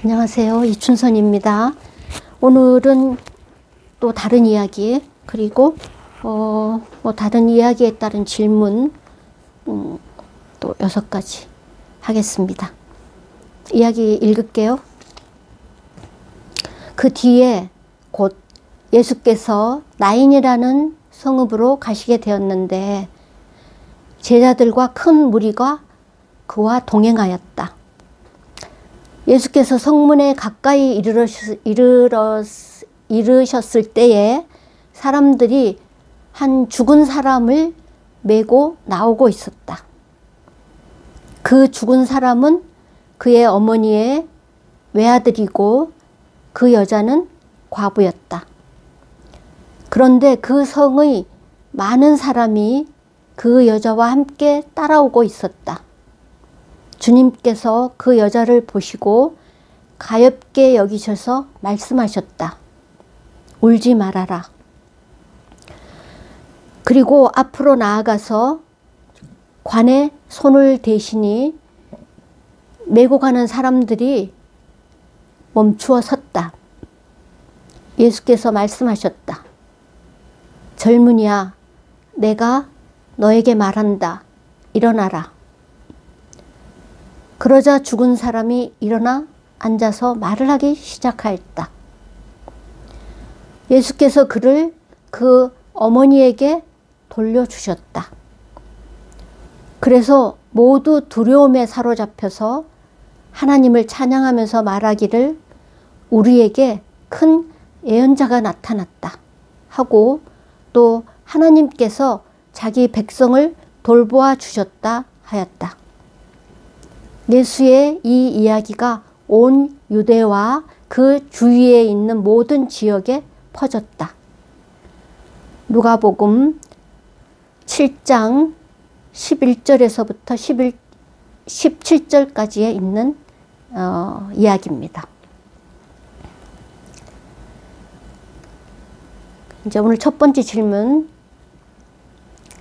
안녕하세요. 이춘선입니다. 오늘은 또 다른 이야기, 그리고 다른 이야기에 따른 질문 또 6가지 하겠습니다. 이야기 읽을게요. 그 뒤에 곧 예수께서 나인이라는 성읍으로 가시게 되었는데 제자들과 큰 무리가 그와 동행하였다. 예수께서 성문에 가까이 이르셨을 때에 사람들이 한 죽은 사람을 메고 나오고 있었다. 그 죽은 사람은 그의 어머니의 외아들이고 그 여자는 과부였다. 그런데 그 성의 많은 사람이 그 여자와 함께 따라오고 있었다. 주님께서 그 여자를 보시고 가엾게 여기셔서 말씀하셨다. 울지 말아라. 그리고 앞으로 나아가서 관에 손을 대시니 메고 가는 사람들이 멈추어 섰다. 예수께서 말씀하셨다. 젊은이야, 내가 너에게 말한다. 일어나라. 그러자 죽은 사람이 일어나 앉아서 말을 하기 시작하였다. 예수께서 그를 그 어머니에게 돌려주셨다. 그래서 모두 두려움에 사로잡혀서 하나님을 찬양하면서 말하기를 우리에게 큰 예언자가 나타났다 하고 또 하나님께서 자기 백성을 돌보아 주셨다 하였다. 예수의 이 이야기가 온 유대와 그 주위에 있는 모든 지역에 퍼졌다. 누가복음 7장 11절에서부터 17절까지에 있는 이야기입니다. 이제 오늘 첫 번째 질문.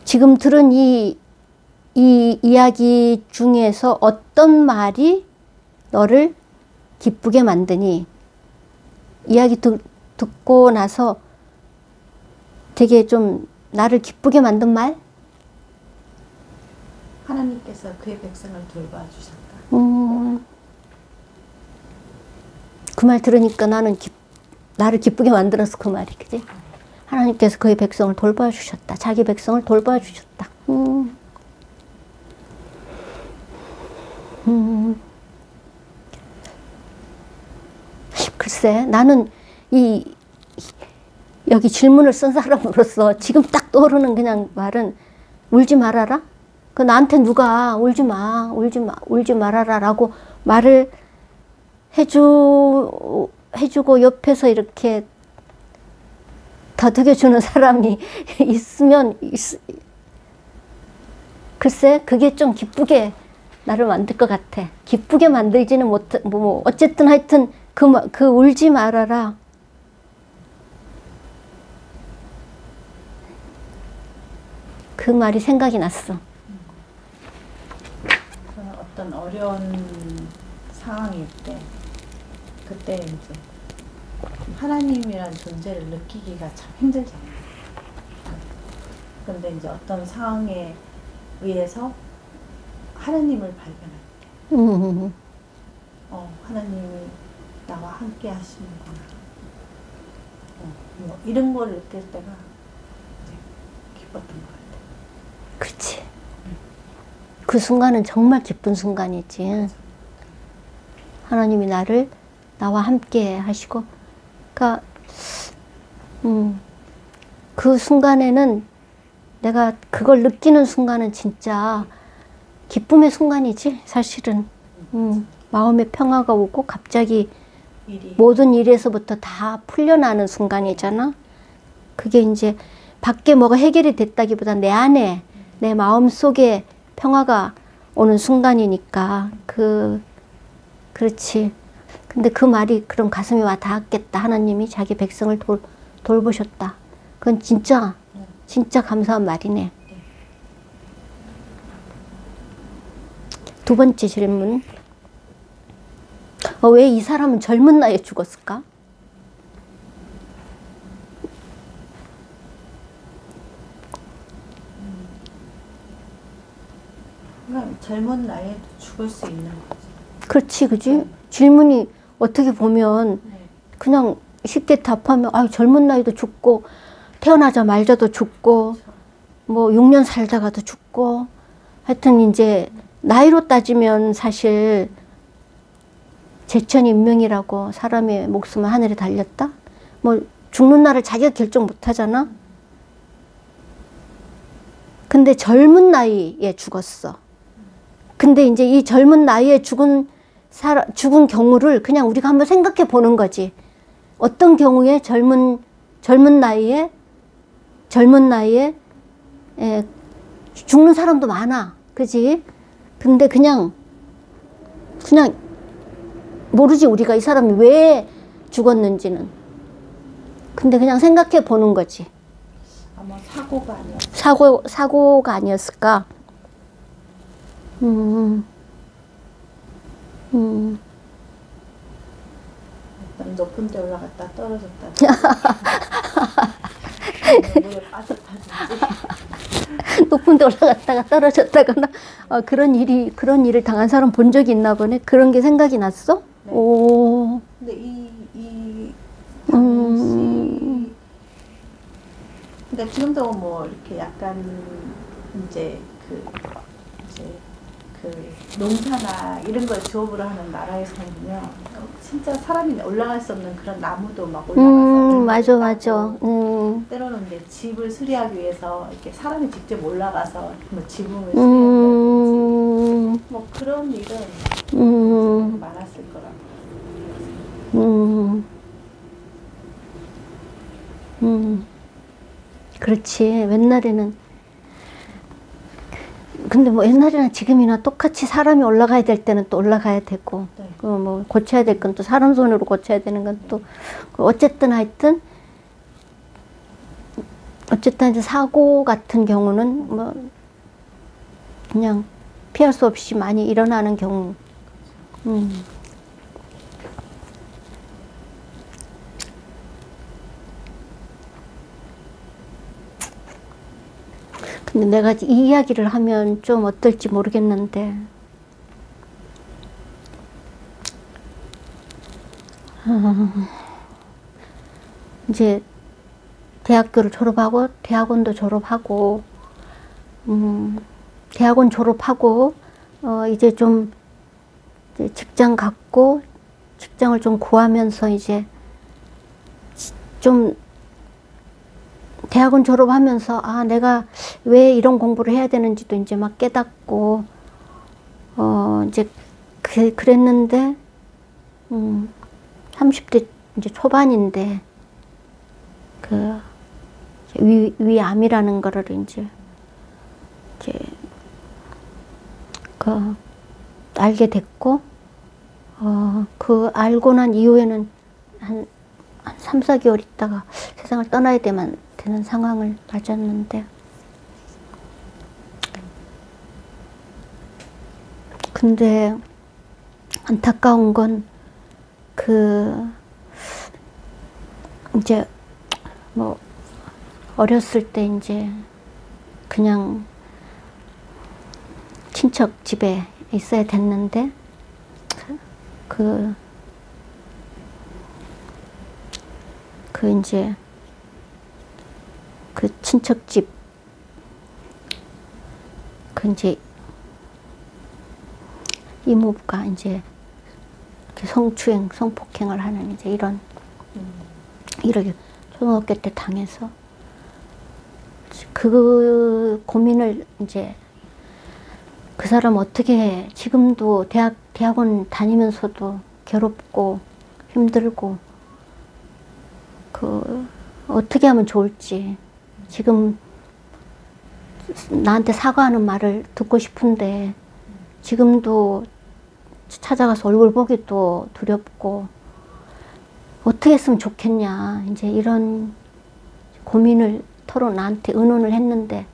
지금 들은 이 이야기 중에서 어떤 말이 너를 기쁘게 만드니? 이야기 듣고 나서 되게 좀 나를 기쁘게 만든 말? 하나님께서 그의 백성을 돌봐주셨다. 그 말 들으니까 나를 기쁘게 만들어서 그 말이, 그지? 하나님께서 그의 백성을 돌봐주셨다. 자기 백성을 돌봐주셨다. 글쎄, 나는 여기 질문을 쓴 사람으로서 지금 딱 떠오르는 그냥 말은 울지 말아라? 그 나한테 누가 울지 말아라 라고 말을 해주고 옆에서 이렇게 다독여주는 사람이 있으면 글쎄, 그게 좀 기쁘게 나를 만들 것 같아. 기쁘게 만들지는 어쨌든 하여튼 그 울지 말아라. 그 말이 생각이 났어. 저는 어떤 어려운 상황일 때, 그때 이제 하나님이란 존재를 느끼기가 참 힘들잖아요. 근데 이제 어떤 상황에 의해서 하나님을 발견할 때, 하나님이 나와 함께 하시는구나. 이런 걸 느낄 때가 이제 기뻤던 것 같아요. 그치. 그 순간은 정말 기쁜 순간이지. 하나님이 나와 함께 하시고, 그러니까 그 순간에는 내가 그걸 느끼는 순간은 진짜 기쁨의 순간이지, 사실은. 마음의 평화가 오고 갑자기 모든 일에서부터 다 풀려나는 순간이잖아. 그게 이제 밖에 뭐가 해결이 됐다기보다 내 안에, 내 마음 속에 평화가 오는 순간이니까. 그렇지. 근데 그 말이 그럼 가슴에 와 닿았겠다. 하나님이 자기 백성을 돌보셨다. 그건 진짜 감사한 말이네. 두 번째 질문. 왜 이 사람은 젊은 나이에 죽었을까? 그럼 젊은 나이에도 죽을 수 있는 거지. 그렇지, 그지? 질문이 어떻게 보면 네. 그냥 쉽게 답하면 아유 젊은 나이도 죽고 태어나자마자도 죽고 뭐 6년 살다가도 죽고 하여튼 이제 나이로 따지면 사실 제천인명이라고 사람의 목숨은 하늘에 달렸다? 뭐 죽는 날을 자기가 결정 못 하잖아? 근데 젊은 나이에 죽었어. 근데 이제 이 젊은 나이에 죽은 경우를 그냥 우리가 한번 생각해 보는 거지. 어떤 경우에 젊은 나이에 죽는 사람도 많아. 그지? 근데 그냥 모르지 우리가 이 사람이 왜 죽었는지는. 근데 그냥 생각해 보는 거지. 아마 사고가 아니었을까? 사고가 아니었을까? 어떤 높은 데 올라갔다 떨어졌다. 물에 빠졌다든지. 높은 데 올라갔다가 떨어졌다거나 그런 일을 당한 사람 본 적이 있나 보네. 그런 게 생각이 났어? 네. 오. 근데 이 당시 그러니까 지금도 뭐 이렇게 약간 이제 그 농사나 이런 걸 주업으로 하는 나라에서는요, 진짜 사람이 올라갈 수 없는 그런 나무도 막 올라가서 맞아. 때로는 이제 집을 수리하기 위해서 이렇게 사람이 직접 올라가서 뭐 지붕을 수리한다든지 뭐 그런 일은 많았을 거라고. 그렇지. 옛날에는 근데 뭐 옛날이나 지금이나 똑같이 사람이 올라가야 될 때는 또 올라가야 되고, 네. 뭐 고쳐야 될 건 또 사람 손으로 고쳐야 되는 건 또 어쨌든 이제 사고 같은 경우는 뭐 그냥 피할 수 없이 많이 일어나는 경우. 근데 내가 이 이야기를 하면 좀 어떨지 모르겠는데, 이제 대학교를 졸업하고 대학원도 졸업하고 대학원 졸업하고 이제 좀 직장 갖고 직장을 좀 구하면서 이제 좀 대학원 졸업하면서 내가 왜 이런 공부를 해야 되는지도 이제 막 깨닫고 이제 그랬는데 30대 이제 초반인데 그 위암이라는 거를 이제 알게 됐고 그 알고 난 이후에는 한 3, 4개월 있다가 세상을 떠나야 되는 상황을 맞았는데, 근데 안타까운 건 이제 뭐 어렸을 때 이제 그냥 친척 집에 있어야 됐는데 이제 그 친척집 이제 이모부가 이제 성폭행을 하는 이제 이렇게 초등학교 때 당해서 그 고민을 이제 그 사람 어떻게 지금도 대학원 다니면서도 괴롭고 힘들고 어떻게 하면 좋을지 지금 나한테 사과하는 말을 듣고 싶은데 지금도 찾아가서 얼굴 보기도 두렵고 어떻게 했으면 좋겠냐 이제 이런 고민을 나한테 의논을 했는데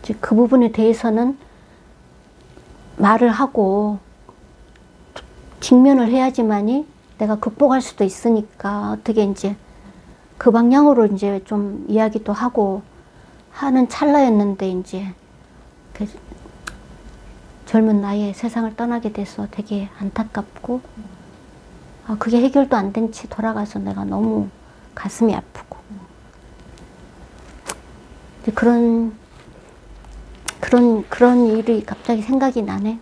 이제 그 부분에 대해서는 말을 하고 직면을 해야지만이 내가 극복할 수도 있으니까 어떻게 이제 그 방향으로 이제 좀 이야기도 하고 하는 찰나였는데 이제 그 젊은 나이에 세상을 떠나게 돼서 되게 안타깝고 그게 해결도 안 된 채 돌아가서 내가 너무 가슴이 아프고 이제 그런 일이 갑자기 생각이 나네.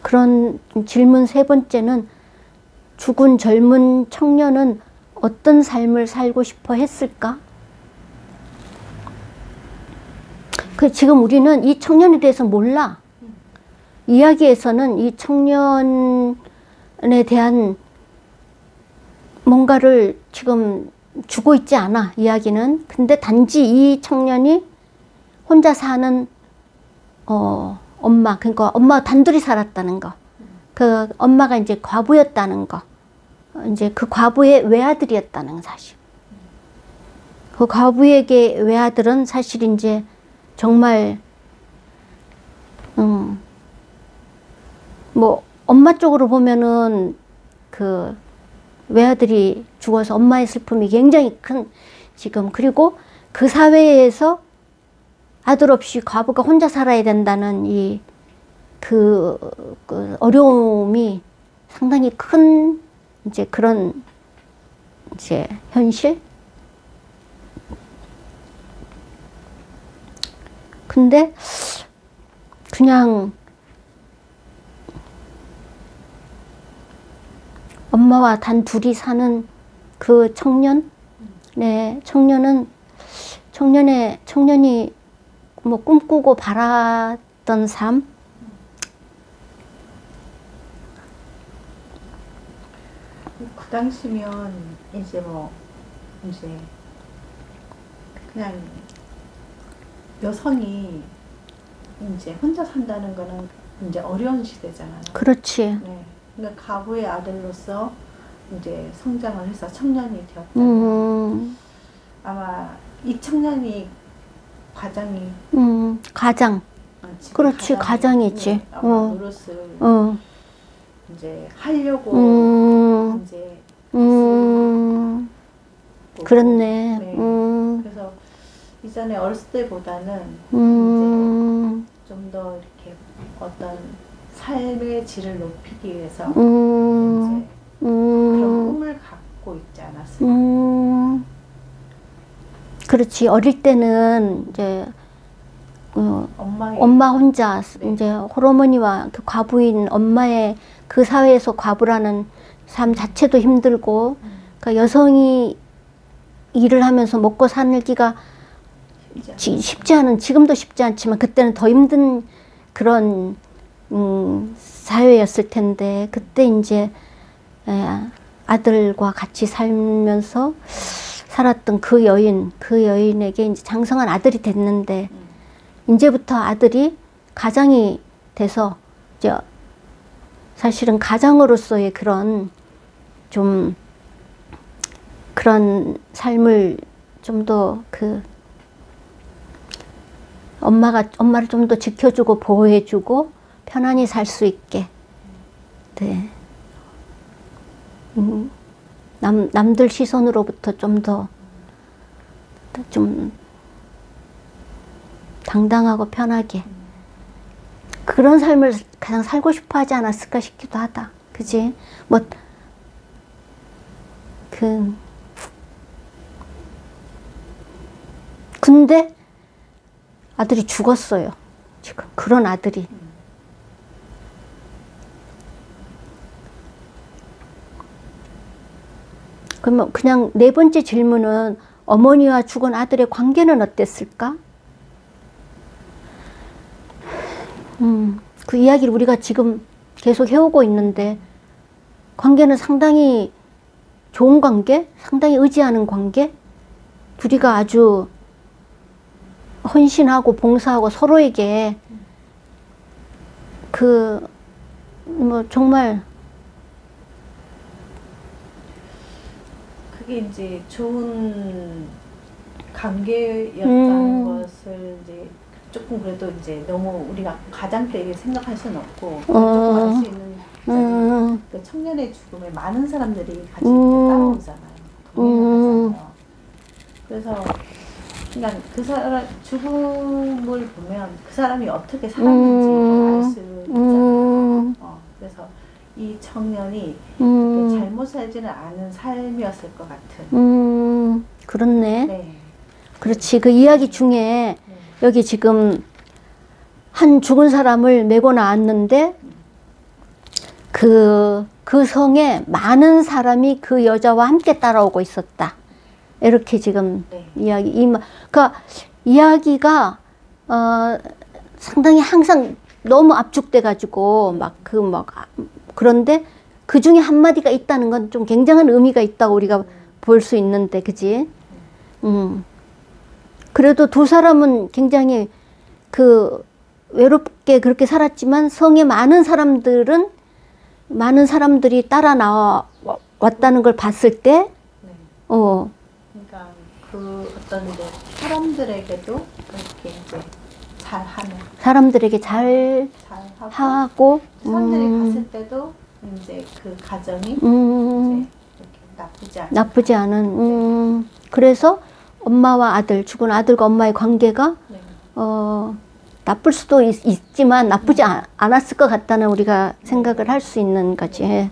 그런 질문 세 번째는 죽은 젊은 청년은 어떤 삶을 살고 싶어 했을까? 지금 우리는 이 청년에 대해서 몰라. 이야기에서는 이 청년에 대한 뭔가를 지금 주고 있지 않아, 이야기는. 근데 단지 이 청년이 혼자 사는 엄마, 그러니까 엄마가 단둘이 살았다는 거. 그 엄마가 이제 과부였다는 거. 이제 그 과부의 외아들이었다는 사실. 그 과부에게 외아들은 사실 이제 정말 뭐 엄마 쪽으로 보면은 그 외아들이 죽어서 엄마의 슬픔이 굉장히 큰 지금, 그리고 그 사회에서 아들 없이 과부가 혼자 살아야 된다는 그 어려움이 상당히 큰 이제 그런 이제 현실. 근데 그냥 엄마와 단 둘이 사는 그 청년, 네, 청년이 뭐 꿈꾸고 바랐던 삶. 그 당시면 이제 그냥 여성이 이제 혼자 산다는 거는 이제 어려운 시대잖아요. 그렇지. 네. 그러니까 가부의 아들로서 이제 성장을 해서 청년이 되었다면 아마 이 청년이 가장. 그렇지, 가장이지. 노릇을 이제 하려고 이제 그렇네. 네. 그래서 이전에 어렸을 때보다는 좀 더 이렇게 어떤 삶의 질을 높이기 위해서 이제 그런 꿈을 갖고 있지 않았을까. 그렇지. 어릴 때는 이제 엄마 혼자 네. 이제 홀어머니와 그 과부인 엄마의 그 사회에서 과부라는 삶 자체도 힘들고, 그러니까 여성이 일을 하면서 먹고 살기가 쉽지 않은, 지금도 쉽지 않지만 그때는 더 힘든 그런 사회였을 텐데, 그때 이제 아들과 같이 살면서 살았던 그 여인에게 이제 장성한 아들이 됐는데, 이제부터 아들이 가장이 돼서 이제 사실은 가장으로서의 그런 좀 그런 삶을 좀 더 엄마를 좀 더 지켜주고 보호해주고 편안히 살 수 있게, 네. 남들 시선으로부터 좀 더 당당하고 편하게 그런 삶을 가장 살고 싶어 하지 않았을까 싶기도 하다. 그지? 근데 아들이 죽었어요. 지금 그런 아들이. 그러면 그냥 네 번째 질문은 어머니와 죽은 아들의 관계는 어땠을까? 그 이야기를 우리가 지금 계속 해오고 있는데, 관계는 상당히 좋은 관계? 상당히 의지하는 관계? 둘이가 아주 헌신하고 봉사하고 서로에게 정말 그게 이제 좋은 관계였다는 것을 이제 조금 그래도 이제 너무 우리가 가장되게 생각할 수는 없고 조금 알 수 있는 그 청년의 죽음에 많은 사람들이 같이 따라오잖아요. 동행을 하잖아요. 그래서 그냥 그 사람 죽음을 보면 그 사람이 어떻게 살았는지 알 수 있잖아요. 그래서 이 청년이 잘못 살지는 않은 삶이었을 것 같은. 그렇네. 네. 그렇지. 그 이야기 중에 여기 지금 한 죽은 사람을 메고 나왔는데 그 성에 많은 사람이 그 여자와 함께 따라오고 있었다. 이렇게 지금 그러니까 이야기가 상당히 항상 너무 압축돼 가지고 그런데 그 중에 한마디가 있다는 건 좀 굉장한 의미가 있다고 우리가 볼 수 있는데, 그지? 그래도 두 사람은 굉장히 외롭게 그렇게 살았지만 성에 많은 사람들이 따라 나왔다는 걸 봤을 때, 그러니까 그 어떤 이제 사람들에게도 그렇게 이제 사람들에게 잘 하고 사람들이 갔을 때도 이제 그 가정이 이제 이렇게 나쁘지 않은 그래서 엄마와 죽은 아들과 엄마의 관계가 나쁠 수도 있지만 나쁘지 않았을 것 같다는 우리가 생각을 할 수 있는 거지.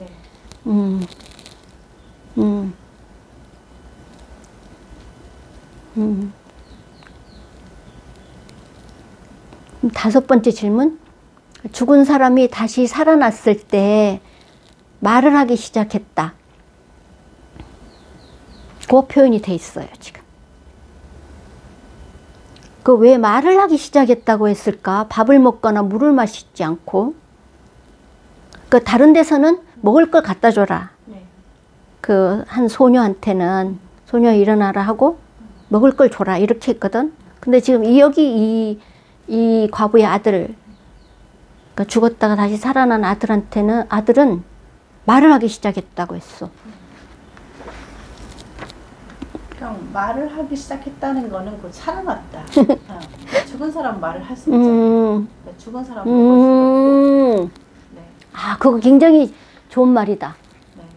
다섯 번째 질문. 죽은 사람이 다시 살아났을 때 말을 하기 시작했다. 그 표현이 돼 있어요, 지금. 그 왜 말을 하기 시작했다고 했을까? 밥을 먹거나 물을 마시지 않고. 그 다른 데서는 먹을 걸 갖다 줘라. 그 한 소녀한테는 소녀 일어나라 하고 먹을 걸 줘라 이렇게 했거든. 근데 지금 이 과부의 아들, 그러니까 죽었다가 다시 살아난 아들은 말을 하기 시작했다고 했어. 그냥 말을 하기 시작했다는 거는 곧 살아났다. 죽은 사람 말을 할 수 없잖아요. 죽은 사람 먹을 수가 없고. 아, 그거 굉장히 좋은 말이다.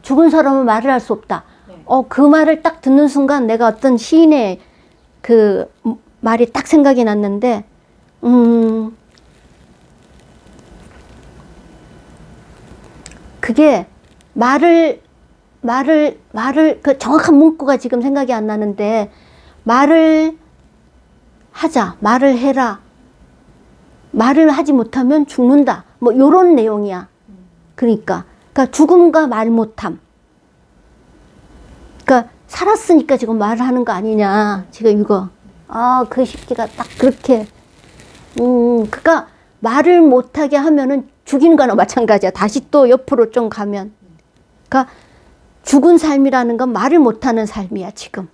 죽은 사람은 말을 할 수 없다. 그 말을 딱 듣는 순간 내가 어떤 시인의 그 말이 딱 생각이 났는데, 그게 그 정확한 문구가 지금 생각이 안 나는데, 말을 하자, 말을 해라, 말을 하지 못하면 죽는다. 뭐 요런 내용이야. 그러니까 죽음과 말 못함. 그러니까 살았으니까 지금 말을 하는 거 아니냐. 지금 이거. 그 시기가 딱 그렇게. 그러니까 말을 못하게 하면은 죽이는 거나 마찬가지야. 다시 또 옆으로 좀 가면. 그러니까 죽은 삶이라는 건 말을 못하는 삶이야, 지금.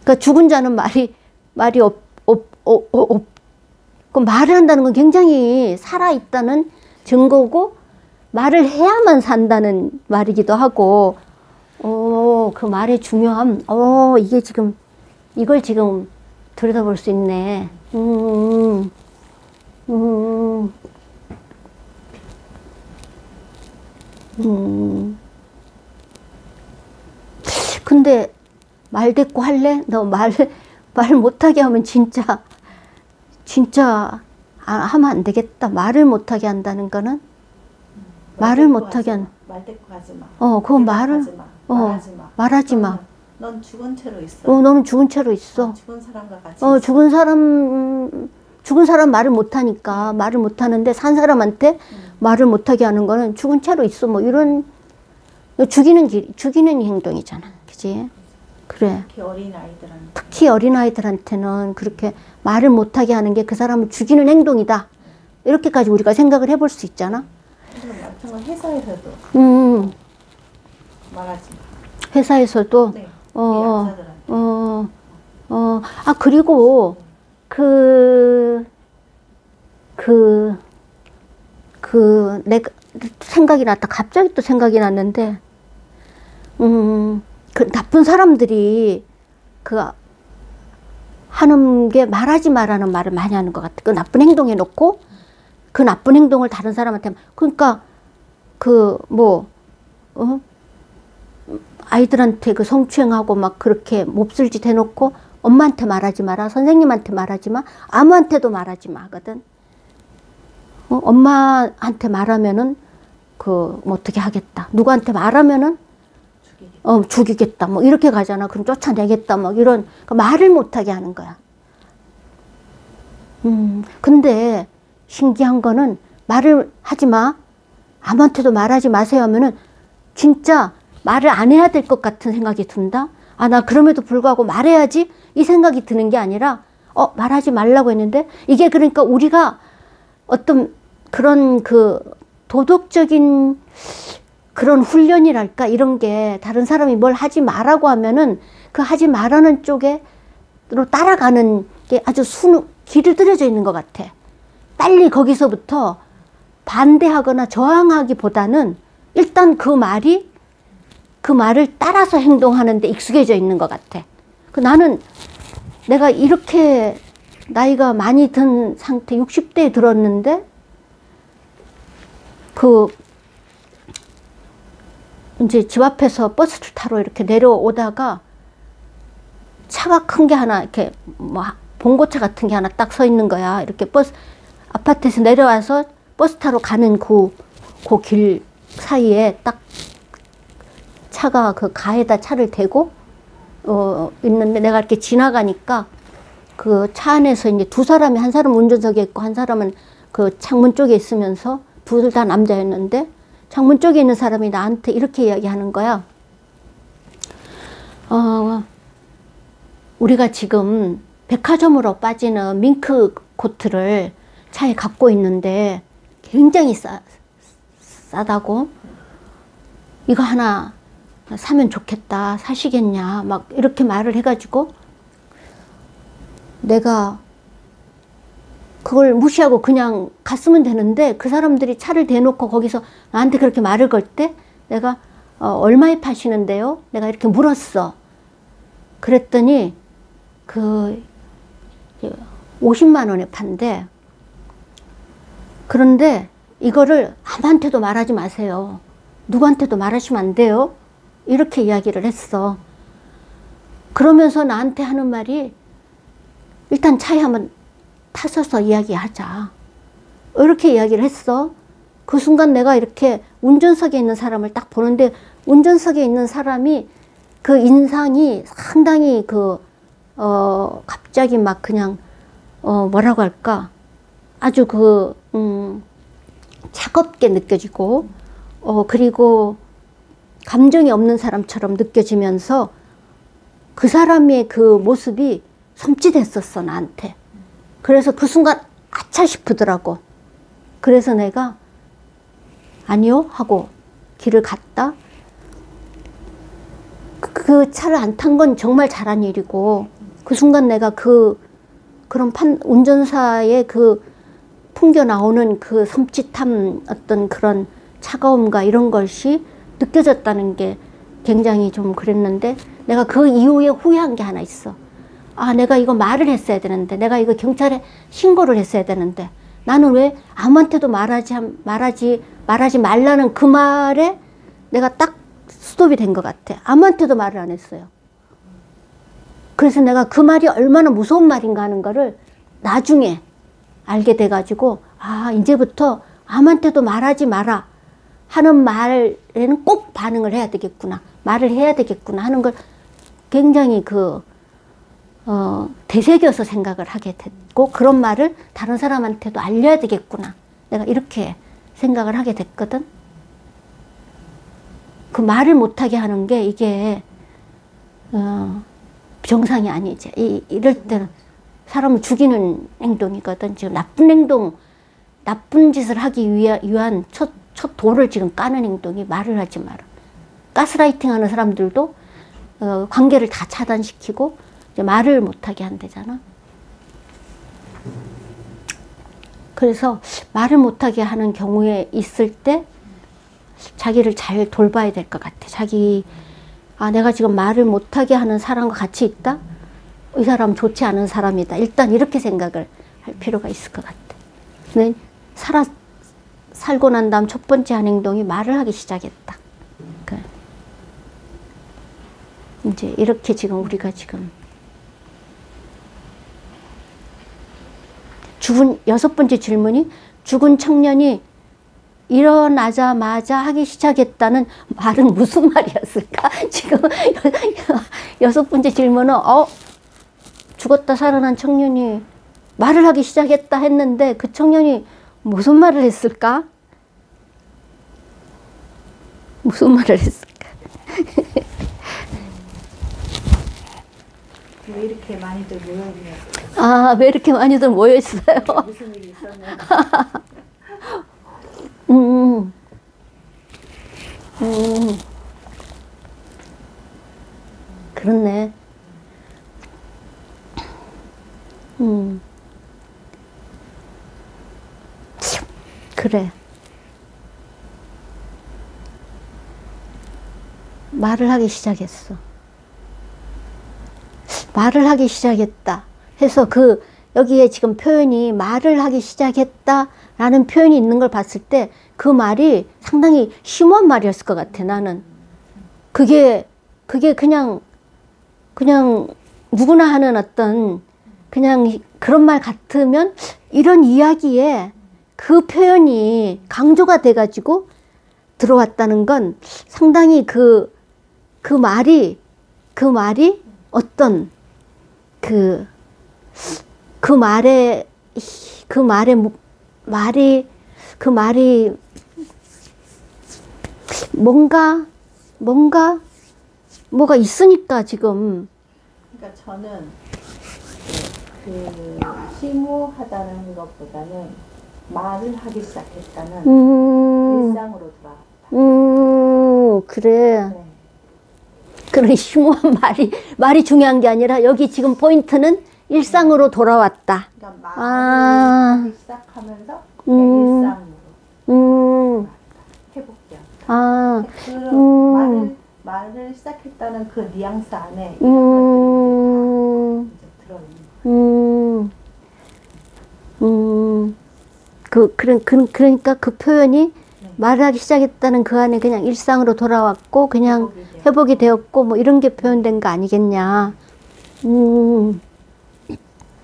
그러니까 죽은 자는 말이 그 말을 한다는 건 굉장히 살아있다는 증거고, 말을 해야만 산다는 말이기도 하고, 그 말의 중요함, 이걸 지금 들여다볼 수 있네. 근데 말 대꾸 할래? 너 말 못하게 하면 진짜 하면 안 되겠다. 말을 못하게 한다는 거는 말을 못하게 말 대꾸 하지 마. 그건 말하지 마. 넌 죽은 채로 있어. 너는 죽은 채로 있어. 죽은 사람과 같이. 죽은 사람 말을 못하니까 말을 못하는데 산 사람한테 말을 못하게 하는 거는 죽은 채로 있어. 뭐 이런 죽이는 행동이잖아, 그지? 그래. 특히 어린 아이들한테는 그렇게 말을 못하게 하는 게 그 사람을 죽이는 행동이다. 이렇게까지 우리가 생각을 해볼 수 있잖아. 마찬가지로 회사에서도 말하지 마. 회사에서도 네. 그리고 내가 생각이 났다. 갑자기 또 생각이 났는데, 그 나쁜 사람들이 그 하는 게 말하지 말라는 말을 많이 하는 것 같아. 그 나쁜 행동 해놓고 그 나쁜 행동을 다른 사람한테, 그러니까 아이들한테 그 성추행하고 막 그렇게 몹쓸짓 해놓고 엄마한테 말하지 마라, 선생님한테 말하지 마, 아무한테도 말하지 마 하거든. 엄마한테 말하면은 뭐 어떻게 하겠다. 누구한테 말하면은 죽이겠다. 뭐 이렇게 가잖아. 그럼 쫓아내겠다. 뭐 이런 말을 못하게 하는 거야. 근데 신기한 거는 말을 하지 마. 아무한테도 말하지 마세요 하면은 진짜 말을 안 해야 될 것 같은 생각이 든다. 아, 나 그럼에도 불구하고 말해야지 이 생각이 드는 게 아니라 말하지 말라고 했는데 이게 그러니까 우리가 어떤 그런 그 도덕적인 그런 훈련이랄까 이런 게 다른 사람이 뭘 하지 말라고 하면은 그 하지 말라는 쪽으로 따라가는 게 아주 길을 들여져 있는 것 같아. 빨리 거기서부터 반대하거나 저항하기보다는 일단 그 말을 따라서 행동하는 데 익숙해져 있는 것 같아. 나는 내가 이렇게 나이가 많이 든 상태 60대에 들었는데 이제 집 앞에서 버스를 타러 이렇게 내려오다가 차가 큰 게 하나 이렇게 봉고차 같은 게 하나 딱 서 있는 거야. 이렇게 아파트에서 내려와서 버스 타러 가는 그 길 사이에 딱 차가 그 가에다 차를 대고 있는데 내가 이렇게 지나가니까 그 차 안에서 이제 두 사람이, 한 사람은 운전석에 있고 한 사람은 그 창문 쪽에 있으면서 둘 다 남자였는데 창문 쪽에 있는 사람이 나한테 이렇게 이야기하는 거야. 우리가 지금 백화점으로 빠지는 밍크 코트를 차에 갖고 있는데 굉장히 싸다고, 이거 하나 사면 좋겠다, 사시겠냐 막 이렇게 말을 해가지고 내가 그걸 무시하고 그냥 갔으면 되는데 그 사람들이 차를 대놓고 거기서 나한테 그렇게 말을 걸 때 내가 얼마에 파시는데요? 내가 이렇게 물었어. 그랬더니 50만 원에 판대. 그런데 이거를 아무한테도 말하지 마세요. 누구한테도 말하시면 안 돼요. 이렇게 이야기를 했어. 그러면서 나한테 하는 말이 일단 차에 한번 타서서 이야기하자. 이렇게 이야기를 했어. 그 순간 내가 이렇게 운전석에 있는 사람을 딱 보는데 운전석에 있는 사람이 그 인상이 상당히 갑자기 막 그냥 뭐라고 할까, 아주 차갑게 느껴지고 그리고 감정이 없는 사람처럼 느껴지면서 그 사람의 그 모습이 섬찟했었어, 나한테. 그래서 그 순간 아차 싶더라고. 그래서 내가 아니요 하고 길을 갔다. 그 차를 안 탄 건 정말 잘한 일이고, 그 순간 내가 그런 운전사의 풍겨 나오는 그 섬찟함, 어떤 그런 차가움과 이런 것이 느껴졌다는 게 굉장히 좀 그랬는데, 내가 그 이후에 후회한 게 하나 있어. 아, 내가 이거 말을 했어야 되는데, 내가 이거 경찰에 신고를 했어야 되는데, 나는 왜 아무한테도 말하지 말라는 그 말에 내가 딱 스톱이 된 것 같아. 아무한테도 말을 안 했어요. 그래서 내가 그 말이 얼마나 무서운 말인가 하는 거를 나중에 알게 돼가지고, 아, 이제부터 아무한테도 말하지 마라 하는 말에는 꼭 반응을 해야 되겠구나, 말을 해야 되겠구나 하는 걸 굉장히 되새겨서 생각을 하게 됐고, 그런 말을 다른 사람한테도 알려야 되겠구나, 내가 이렇게 생각을 하게 됐거든. 그 말을 못하게 하는 게 이게 정상이 아니지. 이럴 때는 사람을 죽이는 행동이거든. 지금 나쁜 짓을 하기 위한 첫 돌을 지금 까는 행동이 말을 하지 마라. 가스라이팅 하는 사람들도 관계를 다 차단시키고 이제 말을 못하게 한대잖아. 그래서 말을 못하게 하는 경우에 있을 때 자기를 잘 돌봐야 될 것 같아. 내가 지금 말을 못하게 하는 사람과 같이 있다? 이 사람 좋지 않은 사람이다. 일단 이렇게 생각을 할 필요가 있을 것 같아. 근데 살고 난 다음 첫 번째 한 행동이 말을 하기 시작했다. 그러니까 이제 이렇게 지금 우리가 지금 여섯 번째 질문이 죽은 청년이 일어나자마자 하기 시작했다는 말은 무슨 말이었을까? 지금 여섯 번째 질문은 죽었다 살아난 청년이 말을 하기 시작했다 했는데 그 청년이 무슨 말을 했을까? 무슨 말을 했을까? 왜 이렇게 많이들 모여있냐? 아, 왜 이렇게 많이들 모여있어요? 무슨 일이 있었냐? 그렇네. 그래. 말을 하기 시작했어. 말을 하기 시작했다 해서 여기에 지금 표현이 말을 하기 시작했다 라는 표현이 있는 걸 봤을 때 그 말이 상당히 심오한 말이었을 것 같아, 나는. 그게 그냥 누구나 하는 어떤 그냥 그런 말 같으면 이런 이야기에 그 표현이 강조가 돼가지고 들어왔다는 건 상당히 그 말이 어떤 그 말이 뭐가 있으니까 지금. 그러니까 저는 그 심오하다는 것보다는 말을 하기 시작했다는 일상으로 돌아갔다. 그래. 네. 그런 심오한 말이 중요한 게 아니라 여기 지금 포인트는 일상으로 돌아왔다. 그러니까 말을 하기 시작하면서 일상으로 회복되었다. 그런 말을 시작했다는 그 뉘앙스 안에 이런 것들이 이제 들어있는 그러니까 그 표현이 말을 하기 시작했다는 그 안에 그냥 일상으로 돌아왔고 그냥 회복이 되었고 뭐 이런 게 표현된 거 아니겠냐.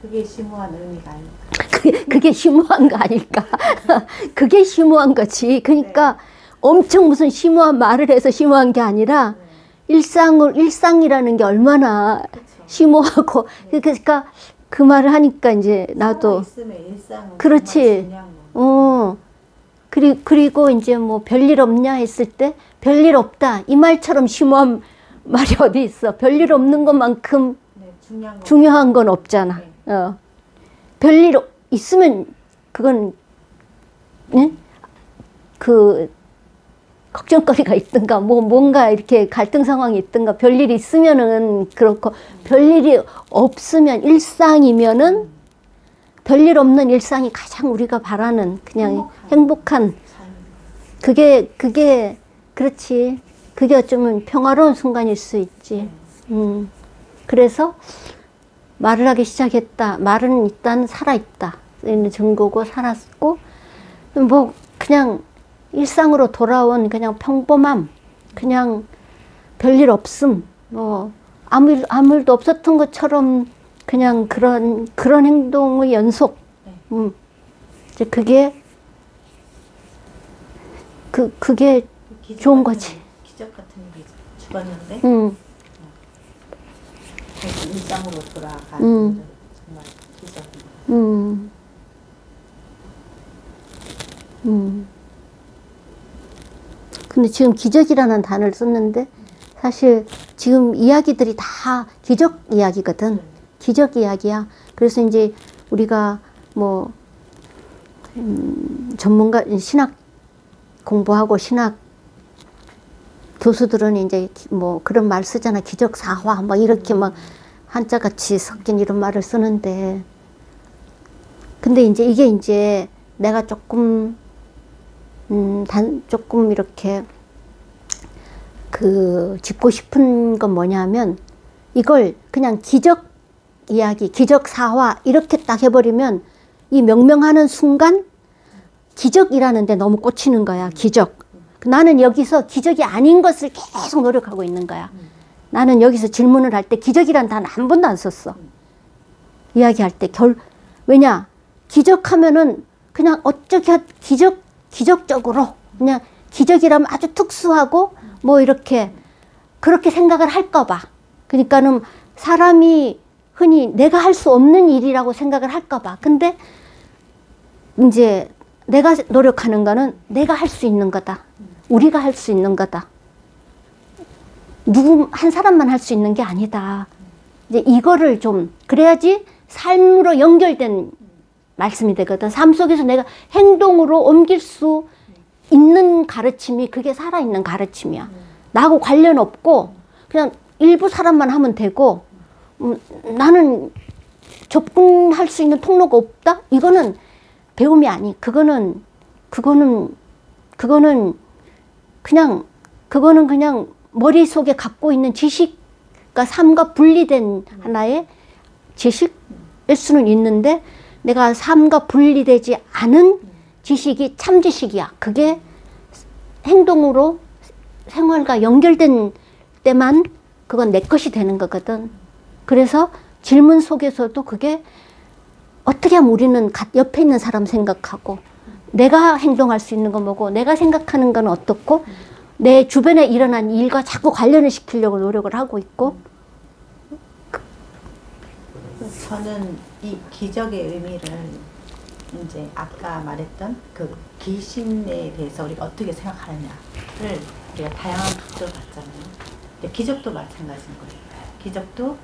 그게 심오한 의미가 아닐까. 그게 심오한 거 아닐까. 그게 심오한 거지. 그러니까 엄청 무슨 심오한 말을 해서 심오한 게 아니라 일상이라는 게 얼마나 심오하고 그러니까 그 말을 하니까 이제 나도 그렇지. 그리고 이제 뭐 별일 없냐 했을 때 별일 없다 이 말처럼 심오한 말이 어디 있어. 별일 없는 것만큼 중요한 건 없잖아. 별일 있으면 그건 걱정거리가 있든가 뭔가 이렇게 갈등 상황이 있든가 별일이 있으면은 그렇고 별일이 없으면 일상이면은 별일 없는 일상이 가장 우리가 바라는 그냥 행복한 그게 그렇지. 그게 어쩌면 평화로운 순간일 수 있지. 그래서 말을 하기 시작했다. 말은 일단 살아있다. 있는 증거고 살았고 뭐 그냥 일상으로 돌아온 그냥 평범함, 그냥 별일 없음, 뭐 아무 일도 없었던 것처럼 그냥 그런 행동의 연속. 이제 그게 좋은 거지. 기적 같은 일이 죽었는데 일상으로 돌아가는 정말 기적. 근데 지금 기적이라는 단어를 썼는데 사실 지금 이야기들이 다 기적 이야기거든. 기적 이야기야. 그래서 이제 우리가 뭐 전문가 신학 공부하고 신학 교수들은 이제 뭐 그런 말 쓰잖아. 기적 사화 막 이렇게 막 한자같이 섞인 이런 말을 쓰는데 근데 이제 이게 이제 내가 조금 이렇게 짚고 싶은 건 뭐냐면 이걸 그냥 기적 이야기, 기적 사화 이렇게 딱 해버리면 이 명명하는 순간 기적이라는 데 너무 꽂히는 거야. 기적. 나는 여기서 기적이 아닌 것을 계속 노력하고 있는 거야. 나는 여기서 질문을 할 때 기적이란 단어 한 번도 안 썼어. 이야기할 때 왜냐? 기적하면은 그냥 어떻게 기적적으로 그냥 기적이라면 아주 특수하고 뭐 이렇게 그렇게 생각을 할까 봐. 그러니까는 사람이 흔히 내가 할 수 없는 일이라고 생각을 할까 봐. 근데 이제 내가 노력하는 거는 내가 할 수 있는 거다. 우리가 할 수 있는 거다. 누구 한 사람만 할 수 있는 게 아니다. 이제 이거를 좀 그래야지 삶으로 연결된 말씀이 되거든. 삶 속에서 내가 행동으로 옮길 수 있는 가르침이 그게 살아있는 가르침이야. 나하고 관련 없고 그냥 일부 사람만 하면 되고 나는 접근할 수 있는 통로가 없다? 이거는 배움이 아니. 그거는 그냥 머릿속에 갖고 있는 지식과 삶과 분리된 하나의 지식일 수는 있는데 내가 삶과 분리되지 않은 지식이 참 지식이야. 그게 행동으로 생활과 연결된 때만 그건 내 것이 되는 거거든. 그래서 질문 속에서도 그게 어떻게 하면 우리는 옆에 있는 사람 생각하고 내가 행동할 수 있는 건 뭐고 내가 생각하는 건 어떻고 내 주변에 일어난 일과 자꾸 관련을 시키려고 노력을 하고 있고. 저는 이 기적의 의미를 이제 아까 말했던 그 귀신에 대해서 우리가 어떻게 생각하느냐를 우리가 다양한 기적을 봤잖아요. 기적도 마찬가지인 거예요. 기적도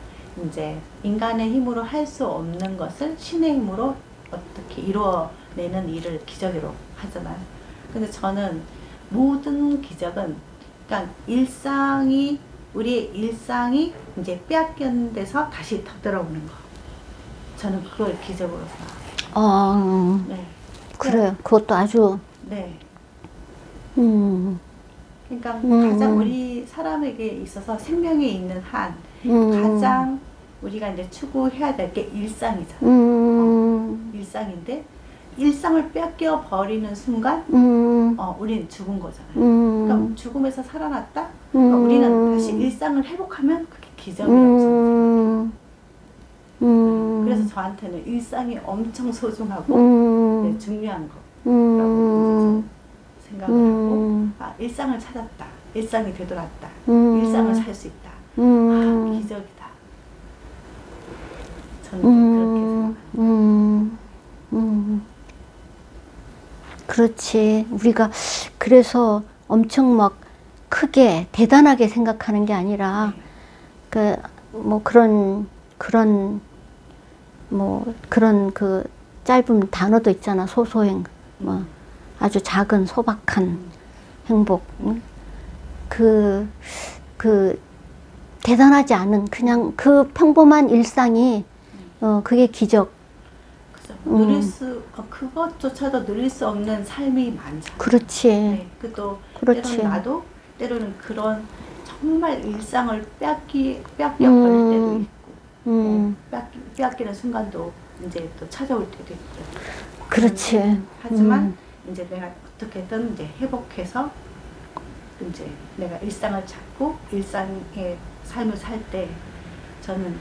이제 인간의 힘으로 할 수 없는 것을 신의 힘으로 어떻게 이루어내는 일을 기적으로 하잖아요. 근데 저는 모든 기적은 그러니까 우리의 일상이 이제 빼앗긴 데서 다시 되돌아오는 거. 저는 그걸 기적으로 생각해요. 네. 그래요. 그것도 아주. 네. 그러니까 가장 우리 사람에게 있어서 생명이 있는 한 가장 우리가 이제 추구해야 될 게 일상이잖아요. 일상인데 일상을 뺏겨 버리는 순간 우리는 죽은 거잖아요. 그러니까 죽음에서 살아났다? 그러니까 우리는 다시 일상을 회복하면 그게 기적이라고 생각해요. 그래서 저한테는 일상이 엄청 소중하고 네, 중요한 거라고 생각을 하고 일상을 찾았다. 일상이 되돌았다. 일상을 살 수 있다. 기적이다. 저는 그렇게 생각합니다. 그렇지. 우리가 그래서 엄청 막 크게 대단하게 생각하는 게 아니라 뭐 그런 그 짧은 단어도 있잖아. 소소행, 뭐 아주 작은 소박한 행복. 그 대단하지 않은 그냥 그 평범한 일상이 그게 기적. 그것조차도 누릴 수 없는 삶이 많잖아요. 그렇지. 네, 그렇지. 때로는 나도 때로는 그런 정말 일상을 빼앗겨 버릴 때도 있고, 빼앗기는 순간도 이제 또 찾아올 때도 있고. 그렇지. 하지만 이제 내가 어떻게든 이제 회복해서 이제 내가 일상을 찾고 일상의 삶을 살 때 저는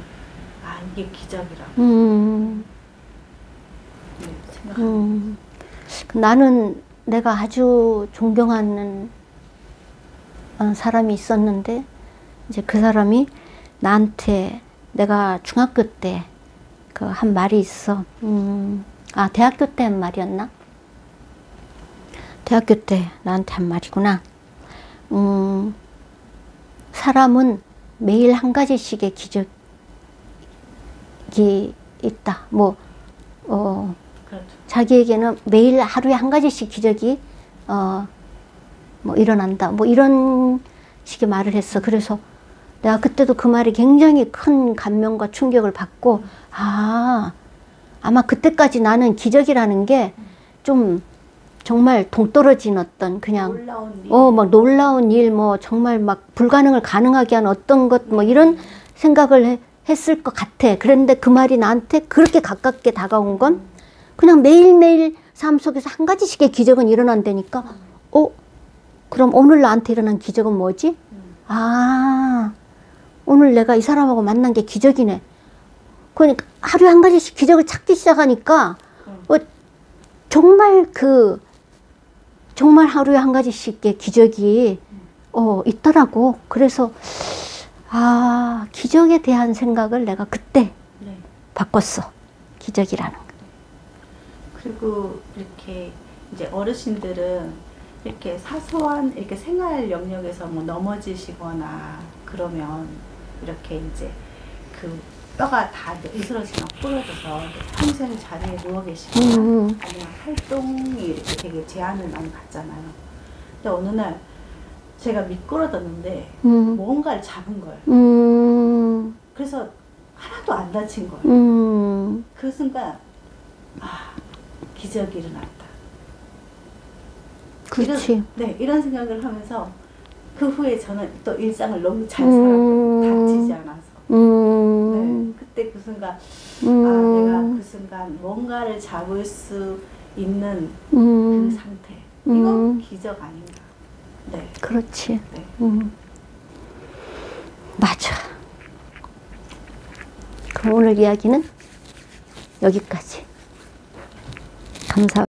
이게 기적이라고. 네, 생각합니다. 나는 내가 아주 존경하는 사람이 있었는데 이제 그 사람이 나한테 내가 중학교 때 그 한 말이 있어. 대학교 때 한 말이었나? 대학교 때 나한테 한 말이구나. 사람은 매일 한 가지씩의 기적이 있다. 그렇죠. 자기에게는 매일 하루에 한 가지씩 기적이 일어난다. 이런 식의 말을 했어. 그래서 내가 그때도 그 말이 굉장히 큰 감명과 충격을 받고 아마 그때까지 나는 기적이라는 게 좀 정말 동떨어진 어떤 그냥 막 놀라운 일, 정말 막 불가능을 가능하게 한 어떤 것 이런 생각을 했을 것 같아. 그런데 그 말이 나한테 그렇게 가깝게 다가온 건 그냥 매일매일 삶 속에서 한 가지씩의 기적은 일어난다니까. 그럼 오늘 나한테 일어난 기적은 뭐지? 아, 오늘 내가 이 사람하고 만난 게 기적이네. 그러니까 하루에 한 가지씩 기적을 찾기 시작하니까 정말 하루에 한 가지씩의 기적이 있더라고. 그래서 기적에 대한 생각을 내가 그때 네. 바꿨어. 기적이라는 거. 그리고 이렇게 이제 어르신들은 이렇게 사소한 이렇게 생활 영역에서 뭐 넘어지시거나 그러면 이렇게 이제 그 뼈가 다 으스러지거나 부러져서 평생 자리에 누워 계시거나 아니면 활동이 이렇게 되게 제한을 많이 받잖아요. 근데 어느 날 제가 미끄러졌는데 뭔가를 잡은 거예요. 그래서 하나도 안 다친 거예요. 그 순간 기적이 일어났다. 그렇지. 이런 생각을 하면서 그 후에 저는 또 일상을 너무 잘 살았거든요. 다치지 않아서. 네, 그때 그 순간 내가 그 순간 뭔가를 잡을 수 있는 그 상태. 이건 기적 아닌가. 네. 그렇지. 네. 맞아. 그럼 오늘 이야기는 여기까지. 감사합니다.